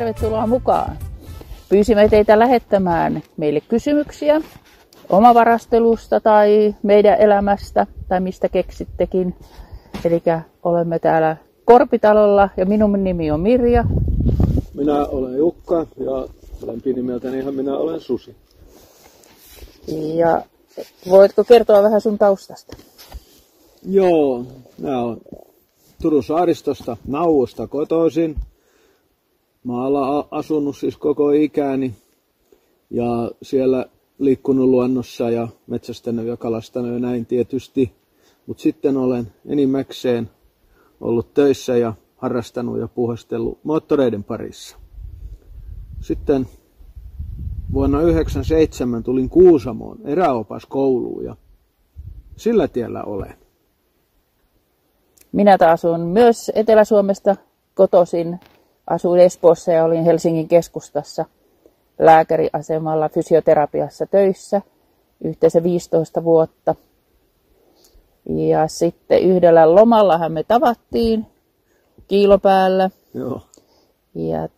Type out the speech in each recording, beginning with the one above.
tervetuloa mukaan. Pyysimme teitä lähettämään meille kysymyksiä omavarastelusta tai meidän elämästä tai mistä keksittekin. Eli olemme täällä Korpitalolla ja minun nimi on Mirja. Minä olen Jukka ja lempinimeltäni ihan minä olen Susi. Ja voitko kertoa vähän sun taustasta? Joo, minä olen Turun saaristosta Nauvosta kotoisin. Mä olen asunut siis koko ikäni ja siellä liikkunut luonnossa ja metsästänyt ja kalastanut ja näin tietysti. Mutta sitten olen enimmäkseen ollut töissä ja harrastanut ja puuhastellut moottoreiden parissa. Sitten vuonna 1997 tulin Kuusamoon eräopaskouluun ja sillä tiellä olen. Minä taas olen myös Etelä-Suomesta kotoisin. Asuin Espoossa ja olin Helsingin keskustassa lääkäriasemalla fysioterapiassa töissä yhteensä 15 vuotta. Ja sitten yhdellä lomallahan me tavattiin Kiilopäällä. Joo. Ja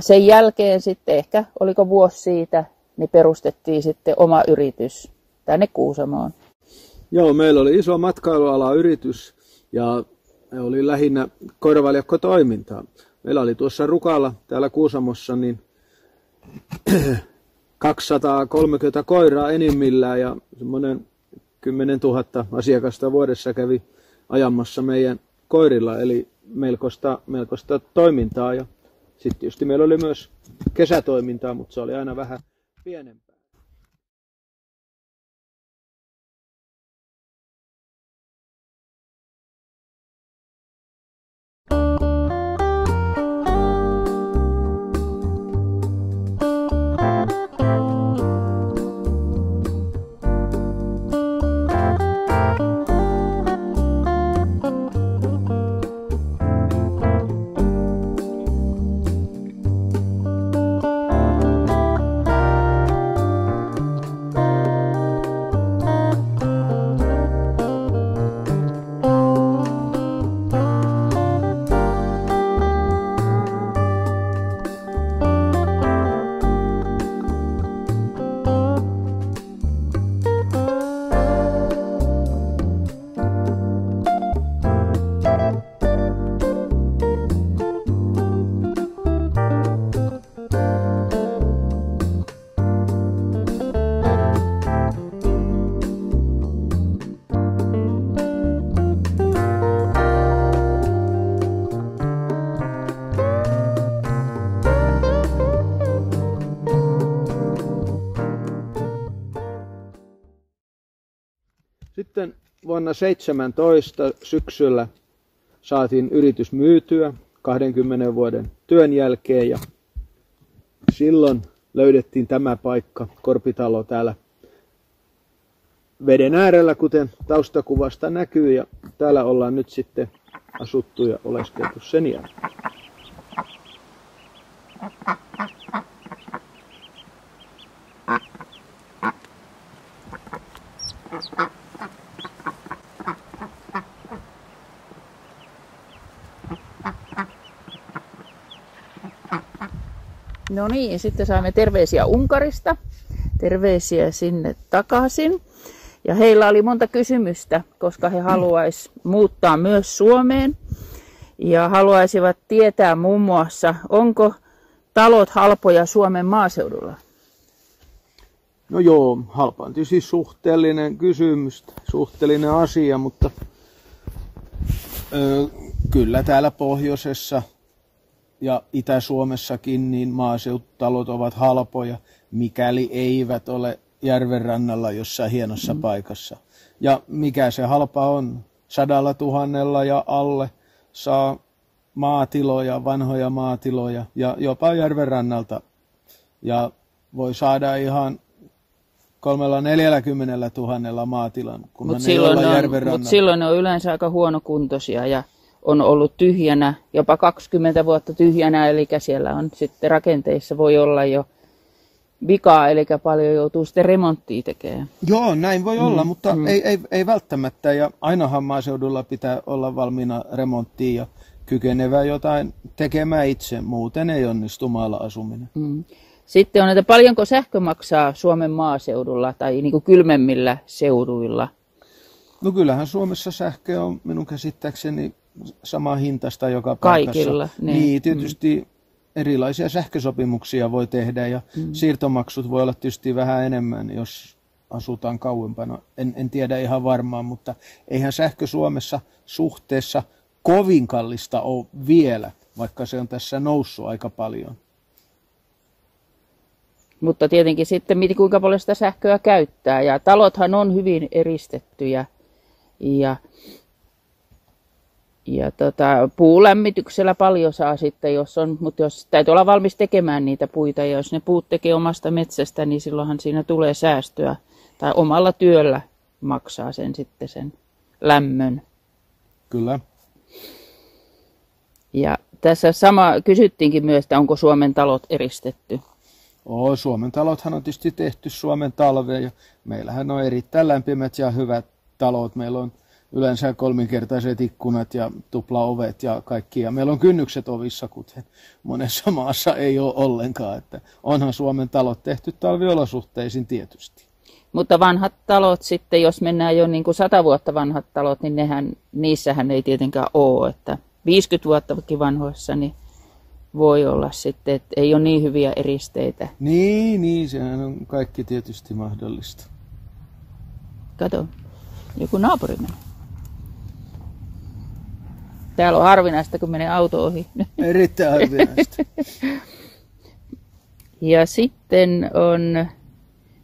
sen jälkeen sitten ehkä, oliko vuosi siitä, niin perustettiin sitten oma yritys tänne Kuusamoon. Joo, meillä oli iso matkailualayritys ja oli lähinnä koiravaljakkotoimintaa. Meillä oli tuossa Rukalla täällä Kuusamossa niin 230 koiraa enimmillään ja semmoinen 10 000 asiakasta vuodessa kävi ajamassa meidän koirilla, eli melkoista toimintaa. Ja sitten tietysti meillä oli myös kesätoimintaa, mutta se oli aina vähän pienempää. Sitten vuonna 2017 syksyllä saatiin yritys myytyä 20 vuoden työn jälkeen ja silloin löydettiin tämä paikka, Korpitalo täällä veden äärellä, kuten taustakuvasta näkyy, ja täällä ollaan nyt sitten asuttu ja oleskeltu sen jälkeen. No niin, sitten saimme terveisiä Unkarista, terveisiä sinne takaisin. Ja heillä oli monta kysymystä, koska he haluaisivat muuttaa myös Suomeen. Ja haluaisivat tietää muun muassa, onko talot halpoja Suomen maaseudulla? No joo, halpa on tietysti suhteellinen kysymys, suhteellinen asia, mutta kyllä täällä pohjoisessa ja Itä-Suomessakin niin maaseututalot ovat halpoja, mikäli eivät ole järven rannalla jossain hienossa paikassa. Ja mikä se halpa on? 100 000 ja alle saa maatiloja, vanhoja maatiloja ja jopa järven rannalta. Ja voi saada ihan 340 000 maatilan, kun ne ei olla järven rannalla. Mutta silloin ne on yleensä aika huonokuntoisia ja on ollut tyhjänä, jopa 20 vuotta tyhjänä, eli siellä on sitten rakenteissa voi olla jo vikaa, eli paljon joutuu sitten remonttia tekemään. Joo, näin voi olla, mutta ei välttämättä, ja ainahan maaseudulla pitää olla valmiina remonttiin, ja kykenevä jotain tekemään itse, muuten ei onnistu maalla asuminen. Sitten on, että paljonko sähkö maksaa Suomen maaseudulla tai niin kuin kylmemmillä seuduilla? No kyllähän Suomessa sähkö on minun käsittääkseni sama hintasta joka paikassa. Kaikilla. Niin, tietysti erilaisia sähkösopimuksia voi tehdä ja siirtomaksut voi olla tietysti vähän enemmän, jos asutaan kauempana. En tiedä ihan varmaan, mutta eihän sähkö Suomessa suhteessa kovin kallista ole vielä, vaikka se on tässä noussut aika paljon. Mutta tietenkin sitten kuinka paljon sitä sähköä käyttää. Ja talothan on hyvin eristettyjä. Ja puulämmityksellä paljon saa sitten, mutta jos täytyy olla valmis tekemään niitä puita. Ja jos ne puut tekee omasta metsästä, niin silloinhan siinä tulee säästöä. Tai omalla työllä maksaa sen lämmön. Kyllä. Ja tässä kysyttiinkin myös, että onko Suomen talot eristetty. Suomen talothan on tietysti tehty Suomen talveen ja meillähän on erittäin lämpimät ja hyvät talot. Meillä on yleensä kolminkertaiset ikkunat ja tuplaovet ja kaikki. Ja meillä on kynnykset ovissa, kuten monessa maassa ei ole ollenkaan. Että onhan Suomen talot tehty talviolosuhteisiin tietysti. Mutta vanhat talot sitten, jos mennään jo niin kuin 100 vuotta vanhat talot, niin niissähän ei tietenkään ole. Että 50 vuottakin vanhoissa, niin voi olla sitten, että ei ole niin hyviä eristeitä. Niin, sehän on kaikki tietysti mahdollista. Kato, joku naapuri menee. Täällä on harvinaista, kun menee auto ohi. Erittäin harvinaista. Ja sitten on,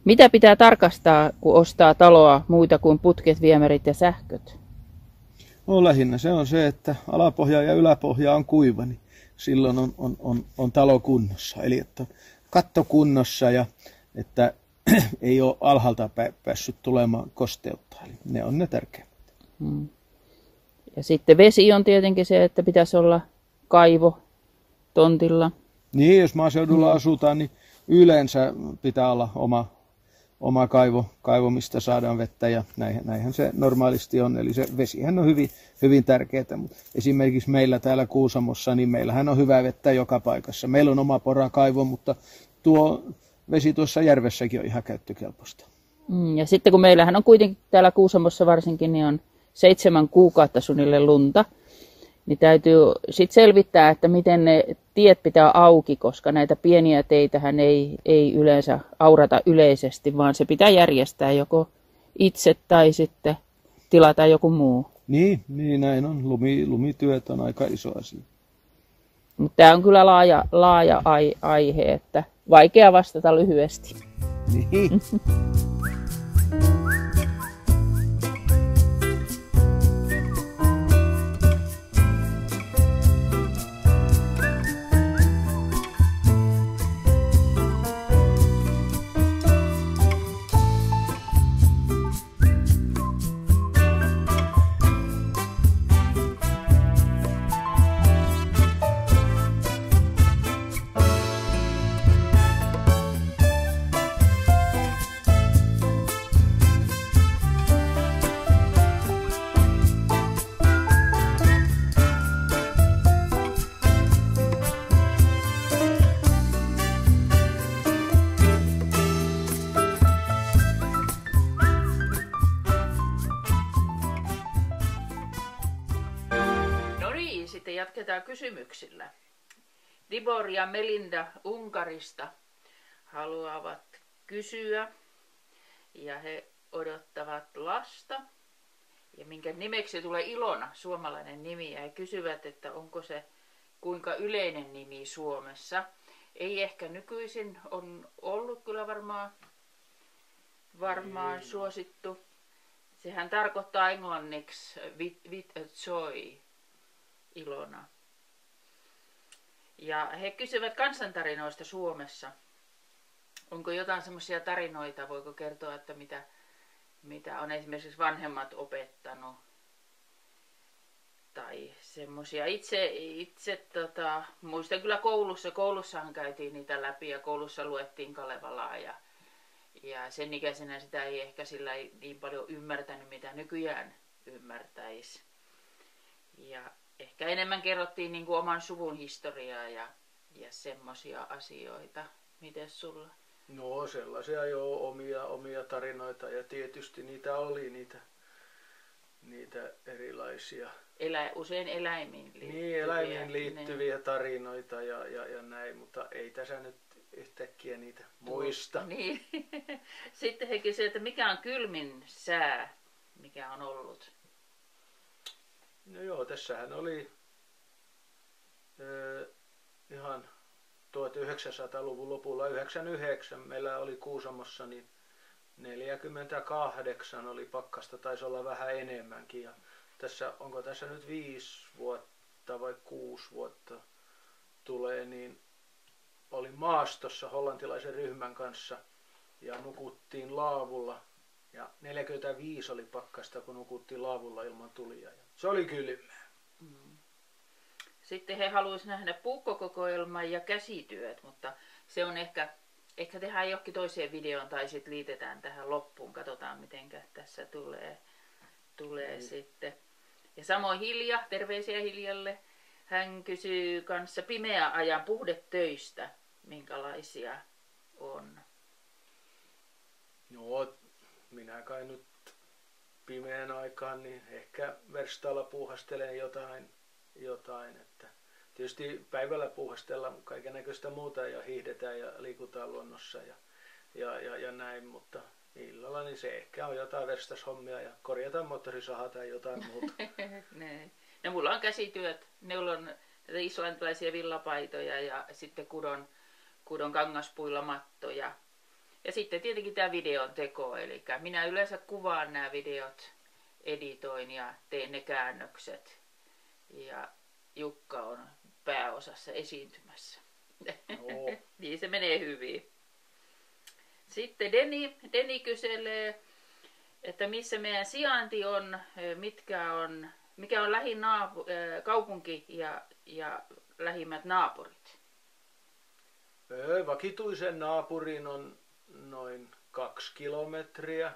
mitä pitää tarkastaa, kun ostaa taloa muita kuin putket, viemärit ja sähköt? Lähinnä se on se, että alapohja ja yläpohja on kuiva, niin silloin on talo kunnossa. Eli että katto kunnossa ja että ei ole alhaalta päässyt tulemaan kosteutta. Eli ne on ne tärkeimmät. Ja sitten vesi on tietenkin se, että pitäisi olla kaivo tontilla. Niin, jos maaseudulla asutaan, niin yleensä pitää olla oma kaivo, mistä saadaan vettä ja näinhän se normaalisti on. Eli se vesihän on hyvin tärkeää. Esimerkiksi meillä täällä Kuusamossa, niin meillähän on hyvää vettä joka paikassa. Meillä on oma porakaivo, mutta tuo vesi tuossa järvessäkin on ihan käyttökelpoista. Ja sitten kun meillähän on kuitenkin täällä Kuusamossa varsinkin, niin on 7 kuukautta suunnilleen lunta, niin täytyy sitten selvittää, että miten ne tiet pitää auki, koska näitä pieniä teitähän ei yleensä aurata yleisesti, vaan se pitää järjestää joko itse tai sitten tilata joku muu. Niin näin on. Lumityöt on aika iso asia. Mutta tämä on kyllä laaja aihe, että vaikea vastata lyhyesti. Niin. Sitten jatketaan kysymyksillä. Tibor ja Melinda Unkarista haluavat kysyä ja he odottavat lasta. Ja minkä nimeksi tulee Ilona, suomalainen nimi, ja he kysyvät, että onko se kuinka yleinen nimi Suomessa. Ei ehkä nykyisin, on ollut kyllä varmaan suosittu. Sehän tarkoittaa englanniksi with a joy. Ilona. Ja he kysyvät kansantarinoista Suomessa. Onko jotain semmoisia tarinoita, voiko kertoa, että mitä on esimerkiksi vanhemmat opettanut? Tai semmoisia. Itse muistan kyllä koulussahan käytiin niitä läpi ja koulussa luettiin Kalevalaa ja sen ikäisenä sitä ei ehkä sillä niin paljon ymmärtänyt, mitä nykyään ymmärtäisi. Ja ehkä enemmän kerrottiin niin kuin oman suvun historiaa ja semmoisia asioita. Mites sulla? No sellaisia jo omia tarinoita ja tietysti niitä oli niitä erilaisia. Usein eläimiin liittyviä. Niin, eläimiin liittyviä tarinoita ja näin, mutta ei tässä nyt yhtäkkiä niitä muista. Niin. Sitten he kysyivät, että mikä on kylmin sää, mikä on ollut? No joo, tässähän oli ihan 1900-luvun lopulla 99 meillä oli Kuusamossa niin 48 oli pakkasta, taisi olla vähän enemmänkin. Ja onko tässä nyt 5 vuotta vai 6 vuotta tulee, niin oli maastossa hollantilaisen ryhmän kanssa ja nukuttiin laavulla. Ja 45 oli pakkasta, kun nukuttiin laavulla ilman tulia. Se oli kylmää. Sitten he haluaisivat nähdä puukkokokoelman ja käsityöt, mutta se on ehkä tehdään johonkin toiseen videoon tai sitten liitetään tähän loppuun. Katsotaan miten tässä tulee sitten. Ja samoin Hilja, terveisiä Hiljalle. Hän kysyy kanssa pimeän ajan puhdetöistä, minkälaisia on. No, minä kai nyt pimeän aikaan niin ehkä verstaalla puuhastelen jotain, että tietysti päivällä puuhastellaan kaikennäköistä muuta ja hiihdetään ja liikutaan luonnossa ja näin, mutta illalla niin se ehkä on jotain verstashommia ja korjataan moottorisahaa tai jotain muuta. No mulla on käsityöt, ne on näitä islantilaisia villapaitoja ja sitten kudon kangaspuilla mattoja. Ja sitten tietenkin tämä videon teko, eli minä yleensä kuvaan nämä videot, editoin ja teen ne käännökset. Ja Jukka on pääosassa esiintymässä. No. Niin se menee hyvin. Sitten Deni kyselee, että missä meidän sijainti on, mikä on lähin kaupunki ja lähimmät naapurit. Vakituisen naapurin on noin 2 kilometriä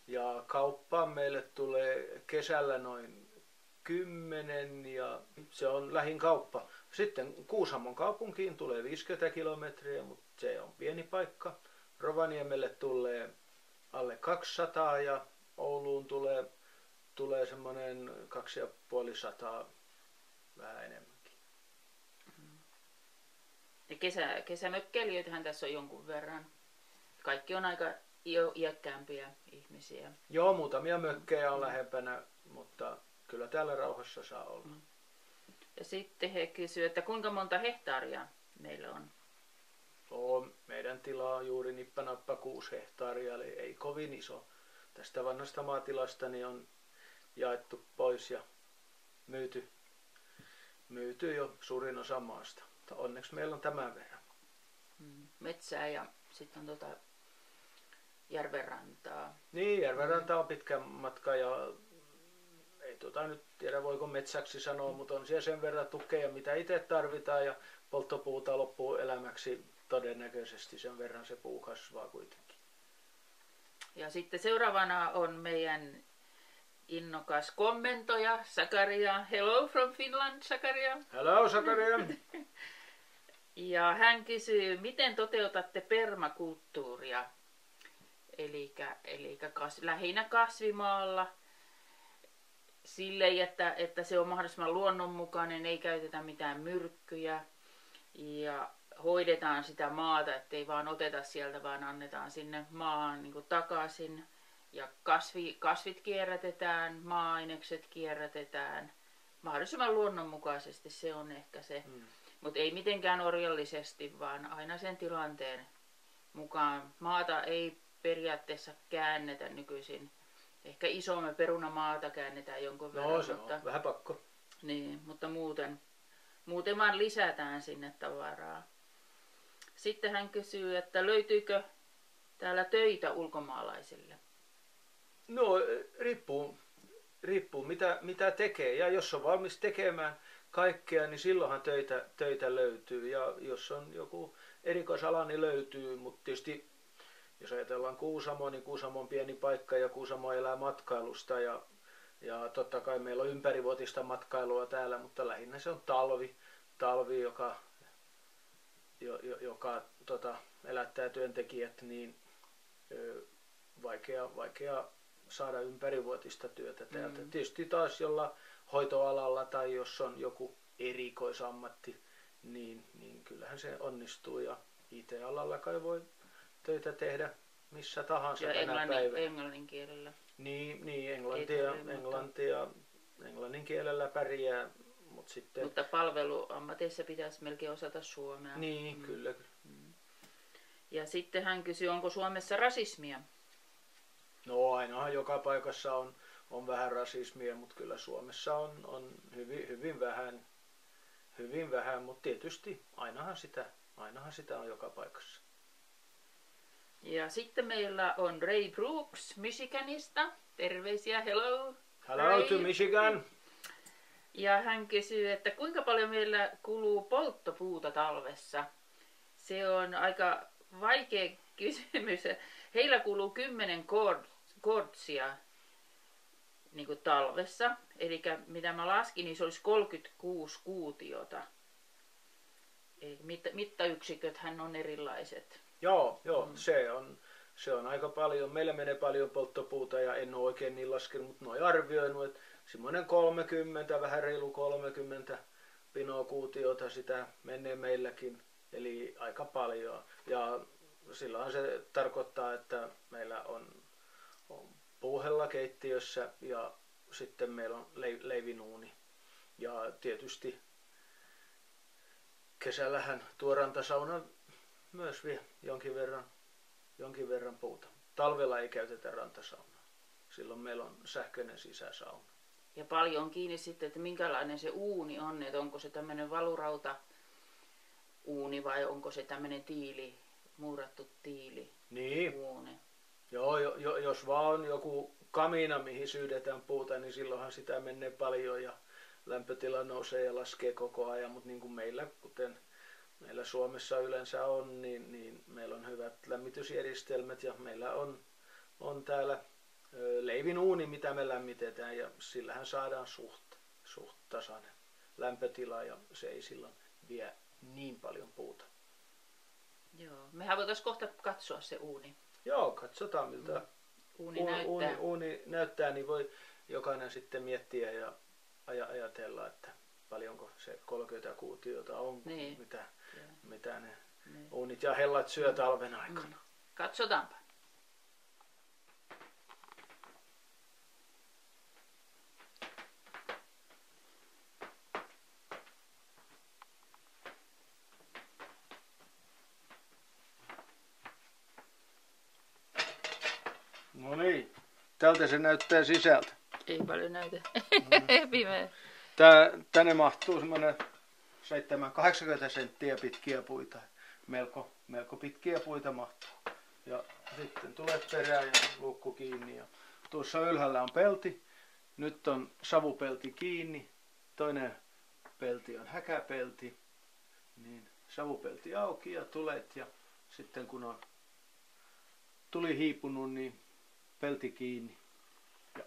ja kauppaan meille tulee kesällä noin 10 ja se on lähin kauppa. Sitten Kuusamon kaupunkiin tulee 50 kilometriä, mutta se on pieni paikka. Rovaniemelle tulee alle 200 ja Ouluun tulee semmoinen 250 vähän enemmänkin. Ja kesämökkeilijöitähän tässä on jonkun verran. Kaikki on aika jo iäkkäämpiä ihmisiä. Joo, muutamia mökkejä on lähempänä, mutta kyllä täällä rauhassa saa olla. Ja sitten he kysyvät, että kuinka monta hehtaaria meillä on? Meidän tila on juuri nippanappa 6 hehtaaria, eli ei kovin iso. Tästä vanhasta maatilasta niin on jaettu pois ja myyty jo suurin osa maasta. Mutta onneksi meillä on tämän verran. Metsää ja sitten on järvenrantaa. Niin, järvenranta on pitkä matka ja ei nyt tiedä voiko metsäksi sanoa, mutta on siellä sen verran tukea mitä itse tarvitaan ja polttopuuta loppuu elämäksi todennäköisesti sen verran se puu kasvaa kuitenkin. Ja sitten seuraavana on meidän innokas kommentoija Sakaria. Hello from Finland, Sakaria. Hello, Sakaria. Ja hän kysyy, miten toteutatte permakulttuuria, eli lähinnä kasvimaalla, silleen, että se on mahdollisimman luonnonmukainen, ei käytetä mitään myrkkyjä ja hoidetaan sitä maata, ettei vaan oteta sieltä, vaan annetaan sinne maahan niin kuin takaisin. Ja kasvit kierrätetään, maa-ainekset kierrätetään, mahdollisimman luonnonmukaisesti, se on ehkä se. Mutta ei mitenkään orjallisesti, vaan aina sen tilanteen mukaan. Maata ei periaatteessa käännetä nykyisin. Ehkä isomme perunamaata käännetään jonkun verran. No se on vähän pakko. Niin, mutta muuten vaan lisätään sinne tavaraa. Sitten hän kysyy, että löytyykö täällä töitä ulkomaalaisille? No riippuu mitä tekee ja jos on valmis tekemään kaikkea, niin silloinhan töitä löytyy ja jos on joku erikoisala, niin löytyy, mutta tietysti jos ajatellaan Kuusamoa, niin Kuusamo on pieni paikka ja Kuusamo elää matkailusta ja Ja totta kai meillä on ympärivuotista matkailua täällä, mutta lähinnä se on talvi joka elättää työntekijät, niin vaikea saada ympärivuotista työtä täältä. Tietysti taas jolla hoitoalalla tai jos on joku erikoisammatti, niin kyllähän se onnistuu. Ja IT-alalla kai voi töitä tehdä missä tahansa ja tänä päivänä. Englannin kielellä. Niin englannin kielellä pärjää. Mutta palveluammateissa pitäisi melkein osata suomea. Niin, kyllä. Ja sitten hän kysyi, onko Suomessa rasismia? No ainahan joka paikassa on vähän rasismia, mutta kyllä Suomessa on hyvin vähän, mutta tietysti ainahan sitä on joka paikassa. Ja sitten meillä on Ray Brooks Michiganista. Terveisiä, hello. Hello to Michigan. Ja hän kysyy, että kuinka paljon meillä kuluu polttopuuta talvessa. Se on aika vaikea kysymys. Heillä kuluu 10 kordsia niin kuin talvessa. Eli mitä mä laskin, niin se olisi 36 kuutiota. Eli mittayksiköthän on erilaiset. Joo, se on aika paljon. Meillä menee paljon polttopuuta ja en ole oikein niin laskenut, mutta noin arvioinut, että semmoinen 30, vähän reilu 30 pinoa kuutiota sitä menee meilläkin, eli aika paljon. Ja silloin se tarkoittaa, että meillä on puuhella keittiössä ja sitten meillä on leivinuuni. Ja tietysti kesällähän tuo rantasauna myös vie jonkin verran puuta. Talvella ei käytetä rantasaunaa. Silloin meillä on sähköinen sisäsauna. Ja paljon on kiinni sitten, että minkälainen se uuni on, että onko se tämmöinen valurauta uuni vai onko se tämmöinen muurattu tiili uuni. Joo, jos vaan on joku kamina, mihin syydetään puuta, niin silloinhan sitä menee paljon ja lämpötila nousee ja laskee koko ajan, mutta niin kuin meillä, kuten meillä Suomessa yleensä on, niin meillä on hyvät lämmitysjärjestelmät ja meillä on täällä leivinuuni, mitä me lämmitetään ja sillähän saadaan suht tasainen lämpötila ja se ei silloin vie niin paljon puuta. Joo, mehän voitaisiin kohta katsoa se uuni. Joo, katsotaan miltä uuni näyttää, niin voi jokainen sitten miettiä ja ajatella, että paljonko se 30 kuutiota on, mitä ne uunit ja hellat syö talven aikana. Katsotaanpa. No niin, tältä se näyttää sisältä. Ei paljon näytä. Pimeä. Tänne mahtuu semmoinen 80 senttiä pitkiä puita. Melko pitkiä puita mahtuu. Ja sitten tulee perään ja luukku kiinni. Ja tuossa ylhäällä on pelti. Nyt on savupelti kiinni. Toinen pelti on häkäpelti. Niin savupelti auki ja tulet. Ja sitten kun on tuli hiipunut, niin pelti kiinni. Ja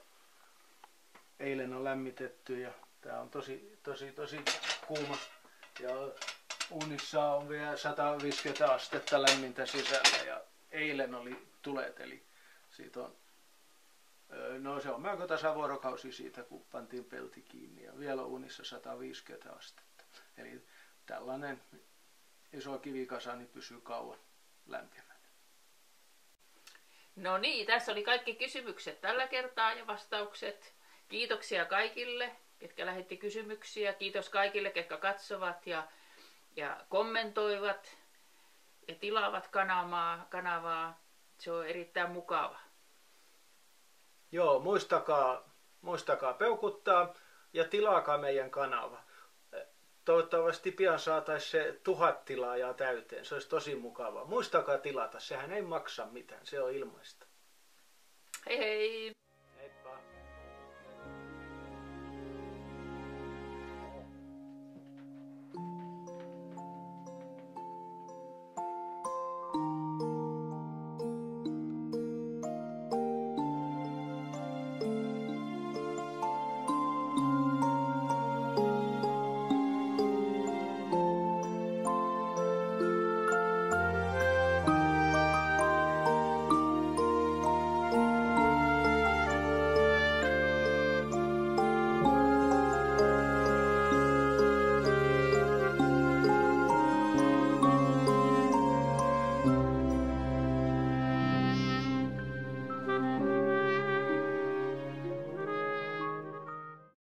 eilen on lämmitetty ja tää on tosi kuuma. Ja uunissa on vielä 150 astetta lämmintä sisällä ja eilen oli tulet, eli siitä on, no se on melko tasavuorokausi siitä, kun pantiin pelti kiinni ja vielä uunissa 150 astetta. Eli tällainen iso kivikasa niin pysyy kauan lämpimänä. No niin, tässä oli kaikki kysymykset tällä kertaa ja vastaukset. Kiitoksia kaikille, ketkä lähetti kysymyksiä. Kiitos kaikille, ketkä katsovat ja kommentoivat ja tilaavat kanavaa. Se on erittäin mukava. Joo, muistakaa peukuttaa ja tilaakaa meidän kanava. Toivottavasti pian saataisiin se 1000 tilaajaa täyteen. Se olisi tosi mukavaa. Muistakaa tilata, sehän ei maksa mitään, se on ilmaista. Hei hei!